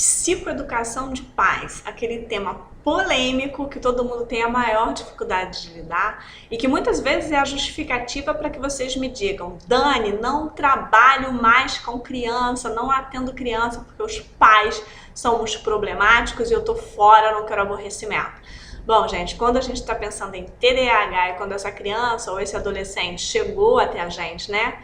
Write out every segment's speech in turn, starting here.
Psicoeducação de paz, aquele tema polêmico que todo mundo tem a maior dificuldade de lidar e que muitas vezes é a justificativa para que vocês me digam: Dani, não trabalho mais com criança, não atendo criança porque os pais são os problemáticos e eu tô fora, não quero aborrecimento. Bom, gente, quando a gente está pensando em TDAH e quando essa criança ou esse adolescente chegou até a gente, né,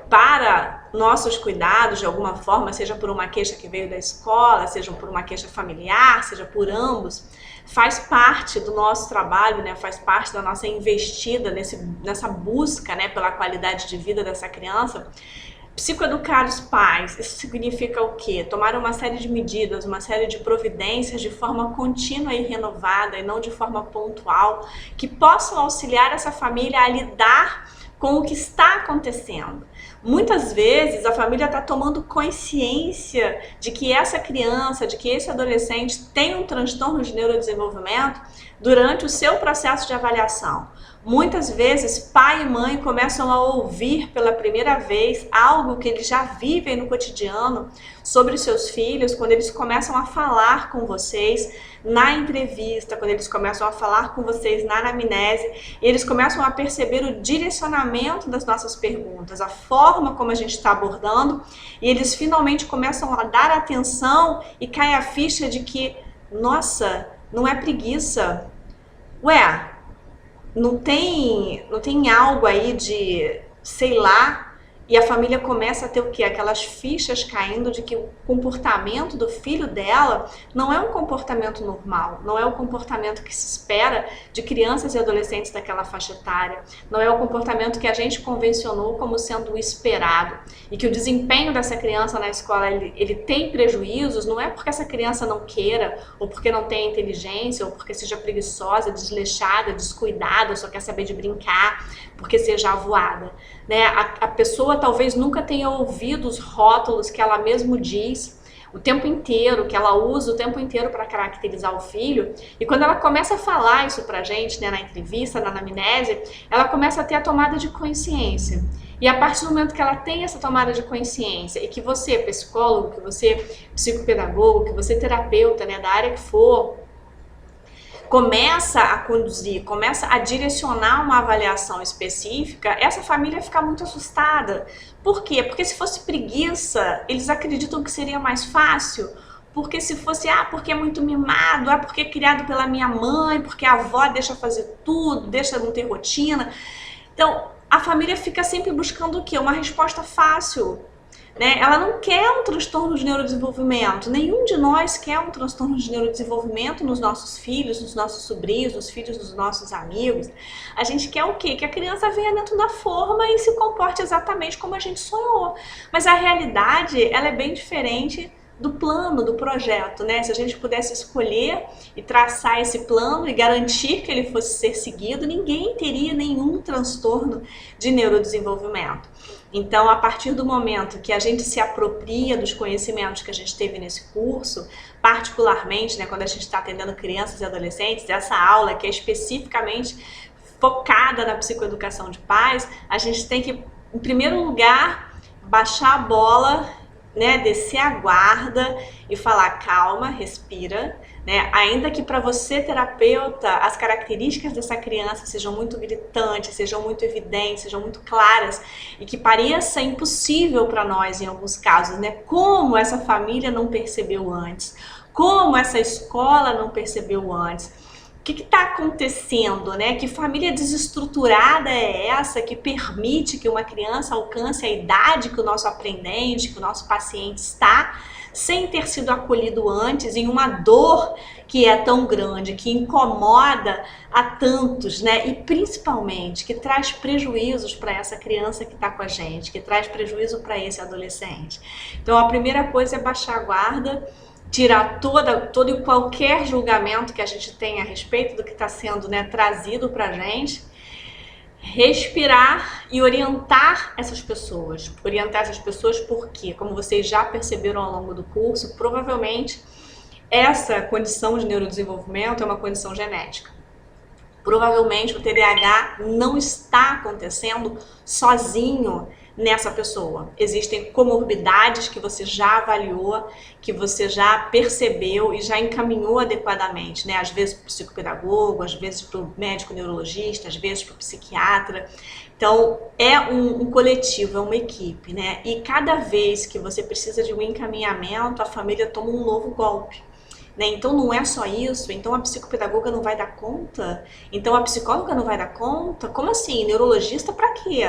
para nossos cuidados de alguma forma, seja por uma queixa que veio da escola, seja por uma queixa familiar, seja por ambos, faz parte do nosso trabalho, né? Faz parte da nossa investida nessa busca, né, pela qualidade de vida dessa criança. Psicoeducar os pais, isso significa o quê? Tomar uma série de medidas, uma série de providências de forma contínua e renovada e não de forma pontual, que possam auxiliar essa família a lidar com o que está acontecendo. Muitas vezes a família está tomando consciência de que essa criança, de que esse adolescente tem um transtorno de neurodesenvolvimento durante o seu processo de avaliação. Muitas vezes pai e mãe começam a ouvir pela primeira vez algo que eles já vivem no cotidiano sobre os seus filhos, quando eles começam a falar com vocês na entrevista, quando eles começam a falar com vocês na anamnese, e eles começam a perceber o direcionamento das nossas perguntas, a forma como a gente está abordando, e eles finalmente começam a dar atenção e cai a ficha de que, nossa, não é preguiça. Ué, não tem algo aí de, sei lá, e a família começa a ter o quê? Aquelas fichas caindo de que o comportamento do filho dela não é um comportamento normal, não é o comportamento que se espera de crianças e adolescentes daquela faixa etária, não é o comportamento que a gente convencionou como sendo o esperado, e que o desempenho dessa criança na escola ele tem prejuízos, não é porque essa criança não queira, ou porque não tenha inteligência, ou porque seja preguiçosa, desleixada, descuidada, só quer saber de brincar, porque seja avoada, né? A pessoa talvez nunca tenha ouvido os rótulos que ela mesmo diz o tempo inteiro, que ela usa o tempo inteiro para caracterizar o filho, e quando ela começa a falar isso pra gente, né, na entrevista, na anamnese, ela começa a ter a tomada de consciência. E a partir do momento que ela tem essa tomada de consciência, e que você, psicólogo, que você, psicopedagogo, que você, terapeuta, né, da área que for, começa a conduzir, começa a direcionar uma avaliação específica, essa família fica muito assustada. Por quê? Porque se fosse preguiça, eles acreditam que seria mais fácil. Porque se fosse, porque é muito mimado, porque é criado pela minha mãe, porque a avó deixa fazer tudo, deixa não ter rotina. Então, a família fica sempre buscando o quê? Uma resposta fácil. Né? Ela não quer um transtorno de neurodesenvolvimento, nenhum de nós quer um transtorno de neurodesenvolvimento nos nossos filhos, nos nossos sobrinhos, nos filhos dos nossos amigos. A gente quer o quê? Que a criança venha dentro da forma e se comporte exatamente como a gente sonhou. Mas a realidade, ela é bem diferente do plano, do projeto, né? Se a gente pudesse escolher e traçar esse plano e garantir que ele fosse ser seguido, ninguém teria nenhum transtorno de neurodesenvolvimento. Então, a partir do momento que a gente se apropria dos conhecimentos que a gente teve nesse curso, particularmente, né, quando a gente está atendendo crianças e adolescentes, essa aula que é especificamente focada na psicoeducação de pais, a gente tem que, em primeiro lugar, baixar a bola, né, descer a guarda e falar: calma, respira, né? Ainda que para você, terapeuta, as características dessa criança sejam muito gritantes, sejam muito evidentes, sejam muito claras, e que pareça impossível para nós em alguns casos, né? Como essa família não percebeu antes? Como essa escola não percebeu antes? O que está acontecendo, né? Que família desestruturada é essa que permite que uma criança alcance a idade que o nosso aprendente, que o nosso paciente está, sem ter sido acolhido antes, em uma dor que é tão grande, que incomoda a tantos, né? E principalmente que traz prejuízos para essa criança que está com a gente, que traz prejuízo para esse adolescente. Então a primeira coisa é baixar a guarda, tirar todo e qualquer julgamento que a gente tem a respeito do que está sendo, né, trazido para a gente, respirar e orientar essas pessoas. Orientar essas pessoas porque, como vocês já perceberam ao longo do curso, provavelmente essa condição de neurodesenvolvimento é uma condição genética. Provavelmente o TDAH não está acontecendo sozinho nessa pessoa. Existem comorbidades que você já avaliou, que você já percebeu e já encaminhou adequadamente, né? Às vezes para o psicopedagogo, às vezes para o médico neurologista, às vezes para o psiquiatra. Então, é um coletivo, é uma equipe, né? E cada vez que você precisa de um encaminhamento, a família toma um novo golpe. Né? Então não é só isso, então a psicopedagoga não vai dar conta, então a psicóloga não vai dar conta, como assim? Neurologista para quê?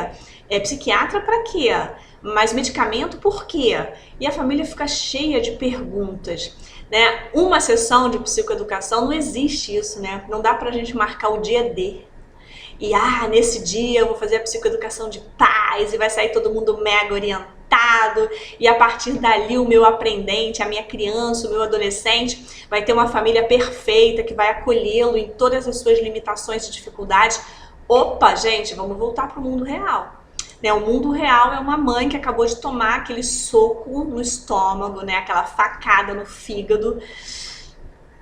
Psiquiatra para quê? Mas medicamento por quê? E a família fica cheia de perguntas, né? Uma sessão de psicoeducação não existe isso, né? Não dá pra gente marcar o dia D. E nesse dia eu vou fazer a psicoeducação de paz e vai sair todo mundo mega orientado. E a partir dali o meu aprendente, a minha criança, o meu adolescente vai ter uma família perfeita que vai acolhê-lo em todas as suas limitações e dificuldades. Opa, gente, vamos voltar para o mundo real. Né, o mundo real é uma mãe que acabou de tomar aquele soco no estômago, né, aquela facada no fígado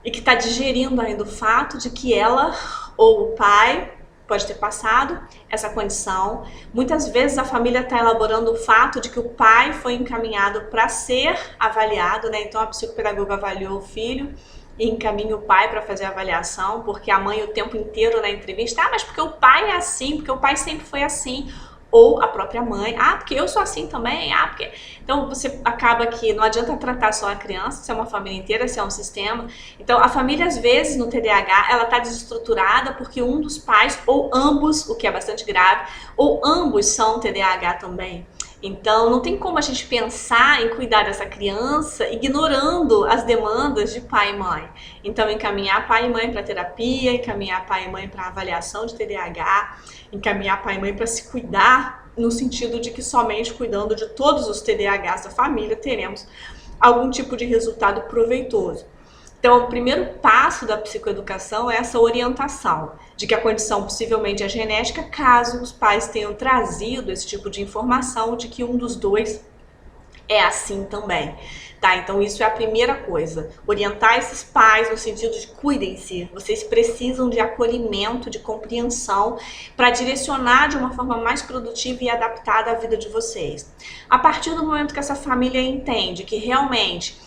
e que está digerindo ainda o fato de que ela ou o pai pode ter passado essa condição. Muitas vezes a família está elaborando o fato de que o pai foi encaminhado para ser avaliado, né? Então a psicopedagoga avaliou o filho e encaminha o pai para fazer a avaliação, porque a mãe o tempo inteiro na entrevista, mas porque o pai é assim, porque o pai sempre foi assim. Ou a própria mãe, porque eu sou assim também, porque... Então você acaba que não adianta tratar só a criança, se é uma família inteira, se é um sistema. Então a família às vezes no TDAH, ela tá desestruturada porque um dos pais, ou ambos, o que é bastante grave, ou ambos são TDAH também. Então não tem como a gente pensar em cuidar dessa criança ignorando as demandas de pai e mãe. Então encaminhar pai e mãe para terapia, encaminhar pai e mãe para avaliação de TDAH, encaminhar pai e mãe para se cuidar, no sentido de que somente cuidando de todos os TDAHs da família teremos algum tipo de resultado proveitoso. Então, o primeiro passo da psicoeducação é essa orientação de que a condição possivelmente é genética, caso os pais tenham trazido esse tipo de informação de que um dos dois é assim também. Tá, então isso é a primeira coisa, orientar esses pais no sentido de cuidem-se, vocês precisam de acolhimento, de compreensão para direcionar de uma forma mais produtiva e adaptada a vida de vocês. A partir do momento que essa família entende que realmente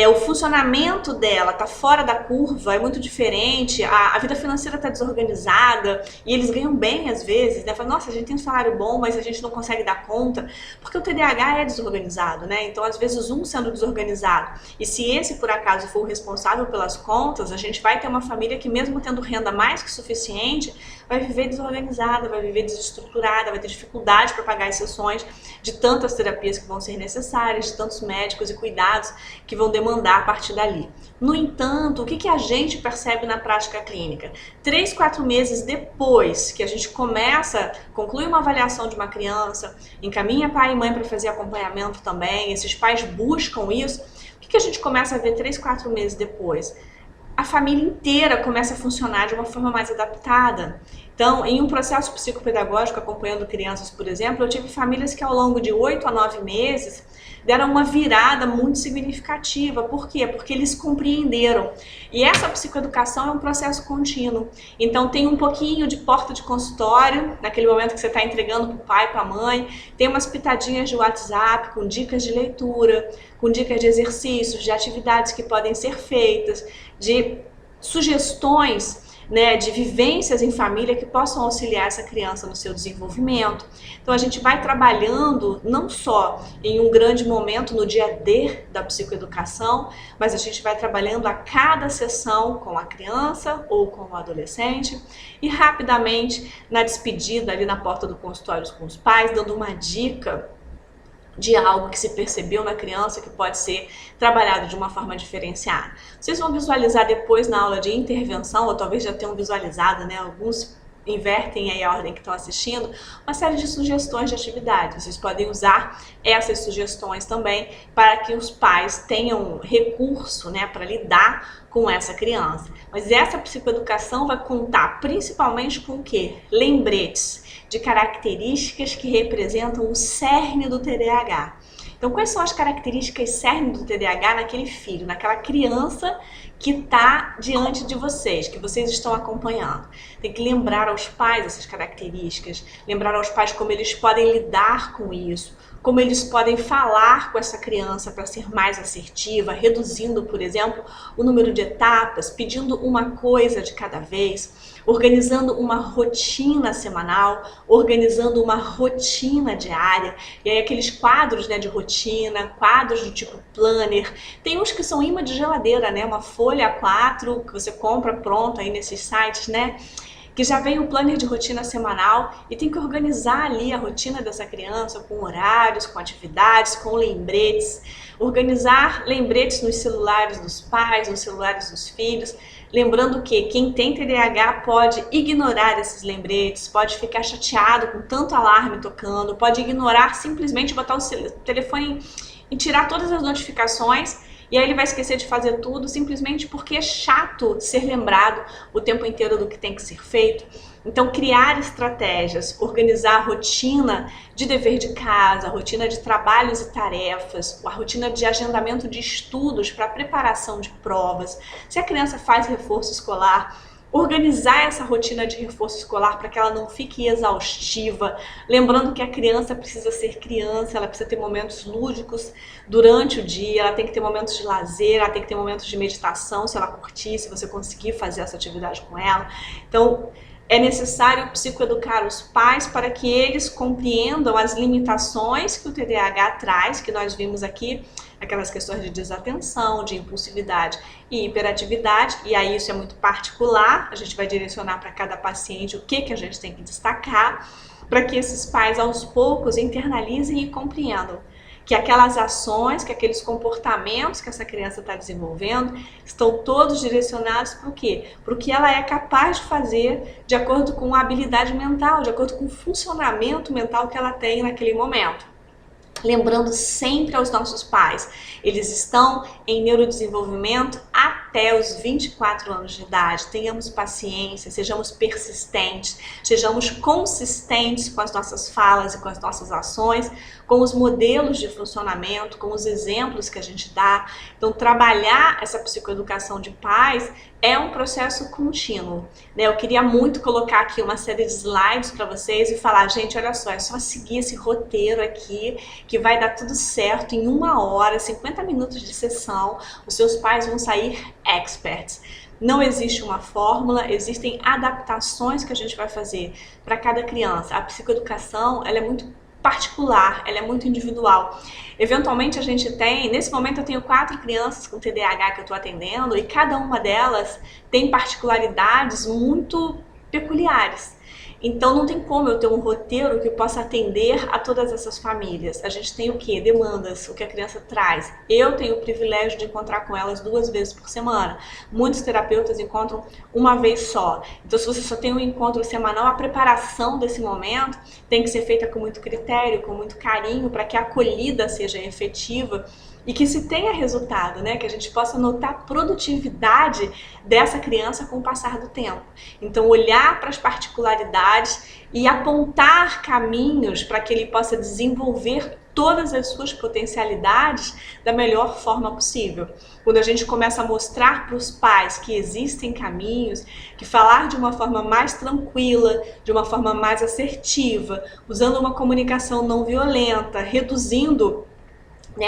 o funcionamento dela tá fora da curva, é muito diferente, a vida financeira tá desorganizada e eles ganham bem às vezes, né? Fala, nossa, a gente tem um salário bom, mas a gente não consegue dar conta, porque o TDAH é desorganizado, né? Então, às vezes, um sendo desorganizado, e se esse, por acaso, for o responsável pelas contas, a gente vai ter uma família que, mesmo tendo renda mais que suficiente, vai viver desorganizada, vai viver desestruturada, vai ter dificuldade para pagar as sessões de tantas terapias que vão ser necessárias, de tantos médicos e cuidados que vão demandar a partir dali. No entanto, o que a gente percebe na prática clínica? 3, 4 meses depois que a gente conclui uma avaliação de uma criança, encaminha pai e mãe para fazer acompanhamento também, esses pais buscam isso, o que a gente começa a ver 3, 4 meses depois? A família inteira começa a funcionar de uma forma mais adaptada. Então, em um processo psicopedagógico, acompanhando crianças, por exemplo, eu tive famílias que ao longo de 8 a 9 meses deram uma virada muito significativa. Por quê? Porque eles compreenderam. E essa psicoeducação é um processo contínuo. Então tem um pouquinho de porta de consultório, naquele momento que você está entregando para o pai, para a mãe, tem umas pitadinhas de WhatsApp com dicas de leitura, com dicas de exercícios, de atividades que podem ser feitas, de sugestões, né, de vivências em família que possam auxiliar essa criança no seu desenvolvimento. Então a gente vai trabalhando não só em um grande momento no dia D da psicoeducação, mas a gente vai trabalhando a cada sessão com a criança ou com o adolescente e rapidamente na despedida ali na porta do consultório com os pais, dando uma dica de algo que se percebeu na criança que pode ser trabalhado de uma forma diferenciada. Vocês vão visualizar depois na aula de intervenção, ou talvez já tenham visualizado, né? Alguns invertem aí a ordem que estão assistindo, uma série de sugestões de atividades. Vocês podem usar essas sugestões também para que os pais tenham recurso, né, para lidar com essa criança. Mas essa psicoeducação vai contar principalmente com o quê? Lembretes de características que representam o cerne do TDAH. Então, quais são as características cerne do TDAH naquele filho, naquela criança que está diante de vocês, que vocês estão acompanhando? Tem que lembrar aos pais essas características, lembrar aos pais como eles podem lidar com isso, como eles podem falar com essa criança para ser mais assertiva, reduzindo, por exemplo, o número de etapas, pedindo uma coisa de cada vez, organizando uma rotina semanal, organizando uma rotina diária. E aí aqueles quadros, né, de rotina, quadros do tipo planner, tem uns que são imã de geladeira, né, uma folha A4 que você compra pronto aí nesses sites, né, que já vem o planner de rotina semanal e tem que organizar ali a rotina dessa criança com horários, com atividades, com lembretes, organizar lembretes nos celulares dos pais, nos celulares dos filhos, lembrando que quem tem TDAH pode ignorar esses lembretes, pode ficar chateado com tanto alarme tocando, pode ignorar, simplesmente botar o telefone e tirar todas as notificações. E aí ele vai esquecer de fazer tudo simplesmente porque é chato ser lembrado o tempo inteiro do que tem que ser feito. Então, criar estratégias, organizar a rotina de dever de casa, a rotina de trabalhos e tarefas, a rotina de agendamento de estudos para preparação de provas. Se a criança faz reforço escolar, organizar essa rotina de reforço escolar para que ela não fique exaustiva, lembrando que a criança precisa ser criança, ela precisa ter momentos lúdicos durante o dia, ela tem que ter momentos de lazer, ela tem que ter momentos de meditação, se ela curtir, se você conseguir fazer essa atividade com ela. Então, é necessário psicoeducar os pais para que eles compreendam as limitações que o TDAH traz, que nós vimos aqui, aquelas questões de desatenção, de impulsividade e hiperatividade, e aí isso é muito particular, a gente vai direcionar para cada paciente o que a gente tem que destacar, para que esses pais aos poucos internalizem e compreendam que aquelas ações, que aqueles comportamentos que essa criança está desenvolvendo estão todos direcionados para o quê? Para o que ela é capaz de fazer de acordo com a habilidade mental, de acordo com o funcionamento mental que ela tem naquele momento. Lembrando sempre aos nossos pais, eles estão em neurodesenvolvimento até os 24 anos de idade. Tenhamos paciência, sejamos persistentes, sejamos consistentes com as nossas falas e com as nossas ações, com os modelos de funcionamento, com os exemplos que a gente dá. Então, trabalhar essa psicoeducação de pais é um processo contínuo, né? Eu queria muito colocar aqui uma série de slides para vocês e falar, gente, olha só, é só seguir esse roteiro aqui que vai dar tudo certo em 1 hora, 50 minutos de sessão, os seus pais vão sair experts. Não existe uma fórmula, existem adaptações que a gente vai fazer para cada criança. A psicoeducação, ela é muito particular, ela é muito individual. Eventualmente a gente tem, nesse momento eu tenho 4 crianças com TDAH que eu estou atendendo e cada uma delas tem particularidades muito peculiares. Então não tem como eu ter um roteiro que possa atender a todas essas famílias. A gente tem o quê? Demandas, o que a criança traz. Eu tenho o privilégio de encontrar com elas 2 vezes por semana. Muitos terapeutas encontram uma vez só. Então se você só tem um encontro semanal, a preparação desse momento tem que ser feita com muito critério, com muito carinho, para que a acolhida seja efetiva e que se tenha resultado, né? Que a gente possa notar a produtividade dessa criança com o passar do tempo. Então, olhar para as particularidades e apontar caminhos para que ele possa desenvolver todas as suas potencialidades da melhor forma possível. Quando a gente começa a mostrar para os pais que existem caminhos, que falar de uma forma mais tranquila, de uma forma mais assertiva, usando uma comunicação não violenta, reduzindo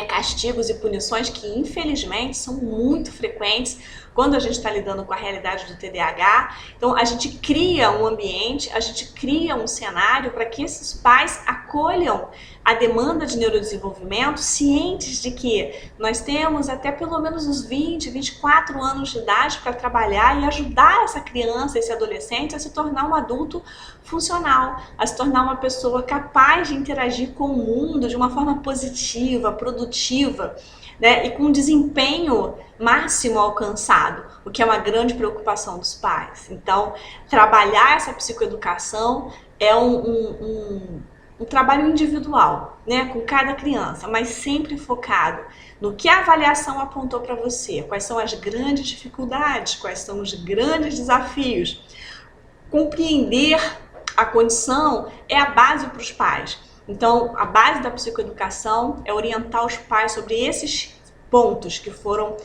castigos e punições que infelizmente são muito frequentes quando a gente está lidando com a realidade do TDAH. Então a gente cria um ambiente, a gente cria um cenário para que esses pais acolham a demanda de neurodesenvolvimento, cientes de que nós temos até pelo menos uns 20, 24 anos de idade para trabalhar e ajudar essa criança, esse adolescente a se tornar um adulto funcional, a se tornar uma pessoa capaz de interagir com o mundo de uma forma positiva, produtiva, né? E com desempenho máximo alcançado, o que é uma grande preocupação dos pais. Então, trabalhar essa psicoeducação é um trabalho individual, né, com cada criança, mas sempre focado no que a avaliação apontou para você, quais são as grandes dificuldades, quais são os grandes desafios. Compreender a condição é a base para os pais. Então, a base da psicoeducação é orientar os pais sobre esses pontos que foram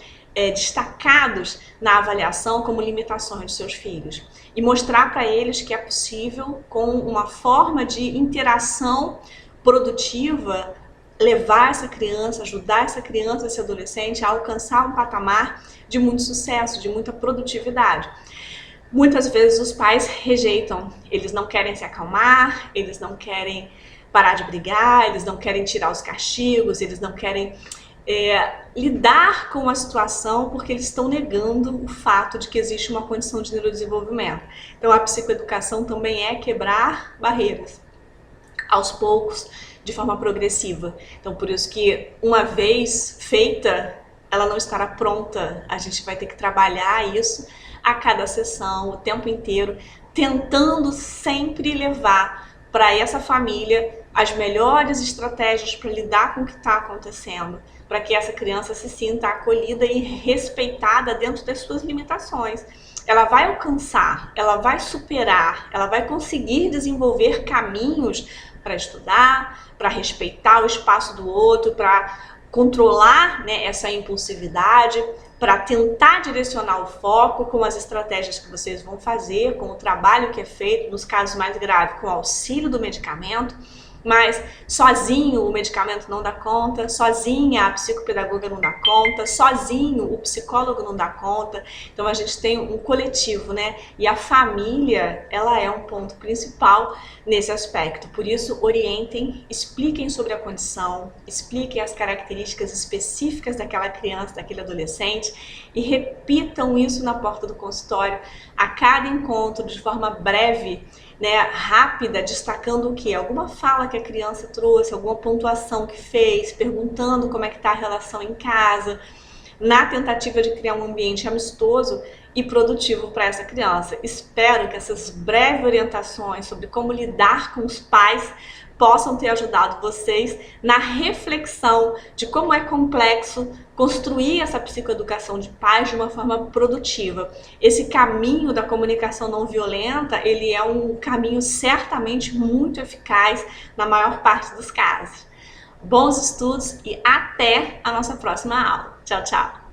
destacados na avaliação como limitações de seus filhos e mostrar para eles que é possível, com uma forma de interação produtiva, levar essa criança, ajudar essa criança, esse adolescente a alcançar um patamar de muito sucesso, de muita produtividade. Muitas vezes os pais rejeitam, eles não querem se acalmar, eles não querem parar de brigar, eles não querem tirar os castigos, eles não querem lidar com a situação porque eles estão negando o fato de que existe uma condição de neurodesenvolvimento. Então a psicoeducação também é quebrar barreiras, aos poucos, de forma progressiva. Então por isso que uma vez feita, ela não estará pronta, a gente vai ter que trabalhar isso a cada sessão, o tempo inteiro, tentando sempre levar para essa família as melhores estratégias para lidar com o que está acontecendo, para que essa criança se sinta acolhida e respeitada dentro das suas limitações. Ela vai alcançar, ela vai superar, ela vai conseguir desenvolver caminhos para estudar, para respeitar o espaço do outro, para controlar, né, essa impulsividade, para tentar direcionar o foco com as estratégias que vocês vão fazer, com o trabalho que é feito, nos casos mais graves, com o auxílio do medicamento. Mas sozinho o medicamento não dá conta, sozinha a psicopedagoga não dá conta, sozinho o psicólogo não dá conta. Então a gente tem um coletivo, né? E a família, ela é um ponto principal nesse aspecto. Por isso, orientem, expliquem sobre a condição, expliquem as características específicas daquela criança, daquele adolescente e repitam isso na porta do consultório a cada encontro de forma breve, né, rápida, destacando o que? Alguma fala que a criança trouxe, alguma pontuação que fez, perguntando como é que está a relação em casa, na tentativa de criar um ambiente amistoso e produtivo para essa criança. Espero que essas breves orientações sobre como lidar com os pais possam ter ajudado vocês na reflexão de como é complexo construir essa psicoeducação de pais de uma forma produtiva. Esse caminho da comunicação não violenta, ele é um caminho certamente muito eficaz na maior parte dos casos. Bons estudos e até a nossa próxima aula. Tchau, tchau!